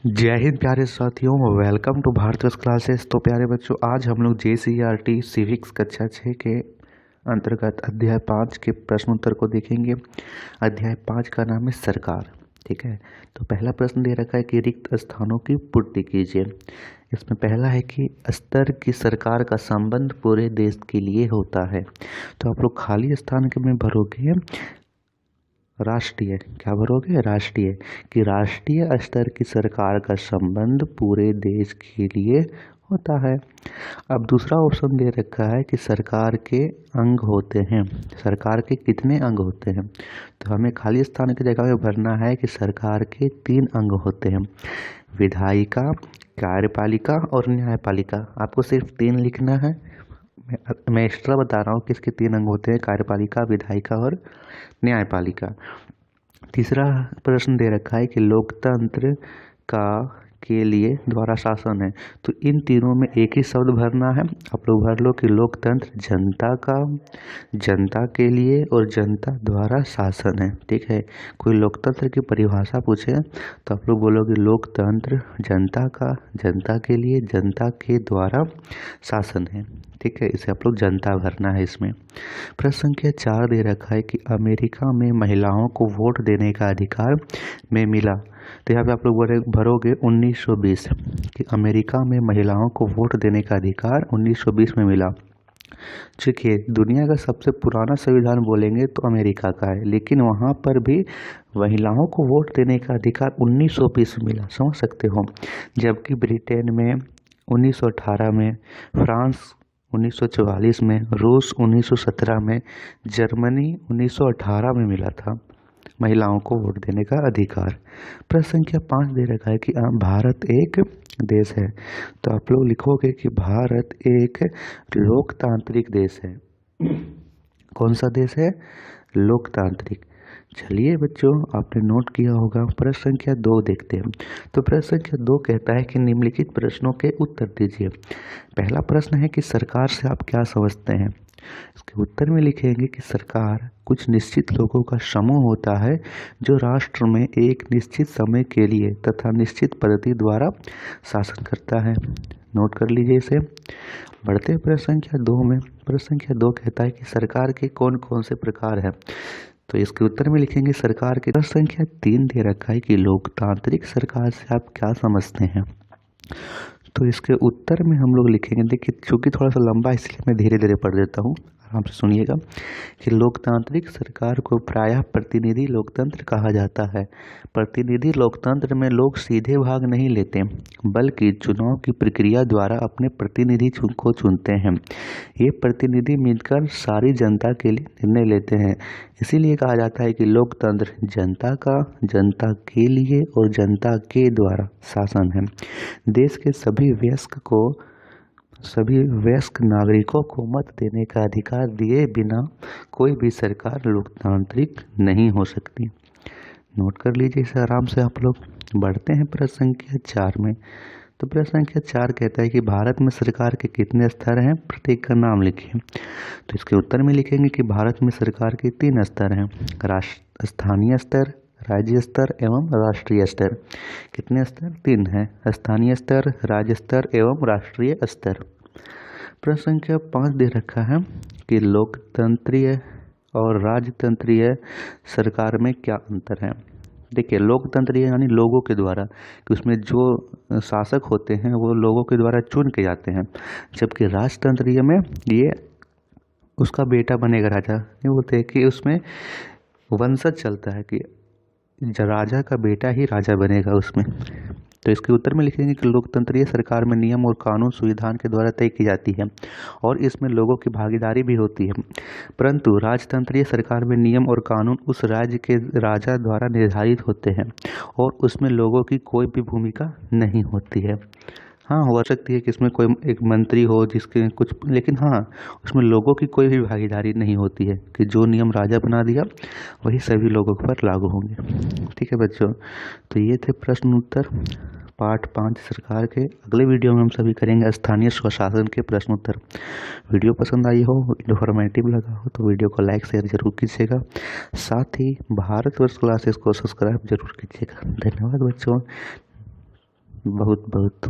जय हिंद प्यारे साथियों, वेलकम टू भारत क्लासेस। तो प्यारे बच्चों, आज हम लोग JCERT सिविक्स कक्षा 6 के अंतर्गत अध्याय 5 के प्रश्न उत्तर को देखेंगे। अध्याय 5 का नाम है सरकार। ठीक है, तो पहला प्रश्न दे रखा है कि रिक्त स्थानों की पूर्ति कीजिए। इसमें पहला है कि स्तर की सरकार का संबंध पूरे देश के लिए होता है। तो आप लोग खाली स्थान के में भरोगे राष्ट्रीय, क्या भरोगे राष्ट्रीय, कि राष्ट्रीय स्तर की सरकार का संबंध पूरे देश के लिए होता है। अब दूसरा ऑप्शन दे रखा है कि सरकार के अंग होते हैं। सरकार के कितने अंग होते हैं? तो हमें खाली स्थान की जगह में भरना है कि सरकार के 3 अंग होते हैं, विधायिका, कार्यपालिका और न्यायपालिका। आपको सिर्फ 3 लिखना है। मैं एक्स्ट्रा बता रहा हूँ कि इसके 3 अंग होते हैं, कार्यपालिका, विधायिका और न्यायपालिका। तीसरा प्रश्न दे रखा है कि लोकतंत्र का के लिए द्वारा शासन है। तो इन तीनों में एक ही शब्द भरना है। आप लोग भर लो कि लोकतंत्र जनता का, जनता के लिए और जनता द्वारा शासन है। ठीक है, कोई लोकतंत्र की परिभाषा पूछे तो आप लोग बोलोगे लोकतंत्र जनता का, जनता के लिए, जनता के द्वारा शासन है। ठीक है, इसे आप लोग जनता भरना है इसमें। प्रश्न संख्या 4 दे रखा है कि अमेरिका में महिलाओं को वोट देने का अधिकार में मिला। तो यहाँ पे आप लोग भरोगे 1920, कि अमेरिका में महिलाओं को वोट देने का अधिकार 1920 में मिला। देखिए, दुनिया का सबसे पुराना संविधान बोलेंगे तो अमेरिका का है, लेकिन वहाँ पर भी महिलाओं को वोट देने का अधिकार 1920 में मिला, समझ सकते हो। जबकि ब्रिटेन में 1918 में, फ्रांस 1944 में, रूस 1917 में, जर्मनी 1918 में मिला था महिलाओं को वोट देने का अधिकार। प्रश्न संख्या 5 दे रखा है कि भारत एक देश है। तो आप लोग लिखोगे कि भारत एक लोकतांत्रिक देश है। कौन सा देश है? लोकतांत्रिक। चलिए बच्चों, आपने नोट किया होगा। प्रश्न संख्या 2 देखते हैं। तो प्रश्न संख्या 2 कहता है कि निम्नलिखित प्रश्नों के उत्तर दीजिए। पहला प्रश्न है कि सरकार से आप क्या समझते हैं? इसके उत्तर में लिखेंगे कि सरकार कुछ निश्चित लोगों का समूह होता है जो राष्ट्र में एक निश्चित समय के लिए तथा निश्चित पद्धति द्वारा शासन करता है। नोट कर लीजिए इसे। बढ़ते हैं प्रश्न संख्या 2 में। प्रश्न संख्या 2 कहता है कि सरकार के कौन कौन से प्रकार हैं। तो इसके उत्तर में लिखेंगे सरकार के। प्रश्न संख्या 3 दे रखा है कि लोकतांत्रिक सरकार से आप क्या समझते हैं। तो इसके उत्तर में हम लोग लिखेंगे, देखिए चूँकि थोड़ा सा लंबा इसलिए मैं धीरे धीरे पढ़ देता हूँ, आराम से सुनिएगा, कि लोकतांत्रिक सरकार को प्रायः प्रतिनिधि लोकतंत्र कहा जाता है। प्रतिनिधि लोकतंत्र में लोग सीधे भाग नहीं लेते, बल्कि चुनाव की प्रक्रिया द्वारा अपने प्रतिनिधि को चुनते हैं। ये प्रतिनिधि मिलकर सारी जनता के लिए निर्णय लेते हैं। इसीलिए कहा जाता है कि लोकतंत्र जनता का, जनता के लिए और जनता के द्वारा शासन है। देश के सभी वयस्क नागरिकों को मत देने का अधिकार दिए बिना कोई भी सरकार लोकतांत्रिक नहीं हो सकती। नोट कर लीजिए इसे आराम से आप लोग। बढ़ते हैं प्रश्न संख्या 4 में। तो प्रश्न संख्या 4 कहता है कि भारत में सरकार के कितने स्तर हैं, प्रत्येक का नाम लिखिए। तो इसके उत्तर में लिखेंगे कि भारत में सरकार के 3 स्तर हैं, स्थानीय स्तर, राज्य स्तर एवं राष्ट्रीय स्तर। कितने स्तर? 3 हैं, स्थानीय स्तर, राज्य स्तर एवं राष्ट्रीय स्तर। प्रश्न संख्या 5 दे रखा है कि लोकतंत्रीय और राजतंत्रीय सरकार में क्या अंतर है। देखिए, लोकतंत्रीय यानी लोगों के द्वारा, कि उसमें जो शासक होते हैं वो लोगों के द्वारा चुन के जाते हैं। जबकि राजतंत्रीय में ये उसका बेटा बनेगा राजा, ये बोलते हैं कि उसमें वंशज चलता है कि राजा का बेटा ही राजा बनेगा उसमें। तो इसके उत्तर में लिखेंगे कि लोकतंत्रीय सरकार में नियम और कानून संविधान के द्वारा तय की जाती है और इसमें लोगों की भागीदारी भी होती है। परंतु राजतंत्रीय सरकार में नियम और कानून उस राज्य के राजा द्वारा निर्धारित होते हैं और उसमें लोगों की कोई भी भूमिका नहीं होती है। हाँ, हो सकती है कि इसमें कोई एक मंत्री हो जिसके कुछ, लेकिन हाँ, उसमें लोगों की कोई भी भागीदारी नहीं होती है, कि जो नियम राजा बना दिया वही सभी लोगों पर लागू होंगे। ठीक है बच्चों, तो ये थे प्रश्न उत्तर पार्ट 5 सरकार के। अगले वीडियो में हम सभी करेंगे स्थानीय स्वशासन के प्रश्न उत्तर। वीडियो पसंद आई हो, इन्फॉर्मेटिव लगा हो तो वीडियो को लाइक शेयर जरूर कीजिएगा। साथ ही भारतवर्ष क्लासेस को सब्सक्राइब जरूर कीजिएगा। धन्यवाद बच्चों। बहुत बहुत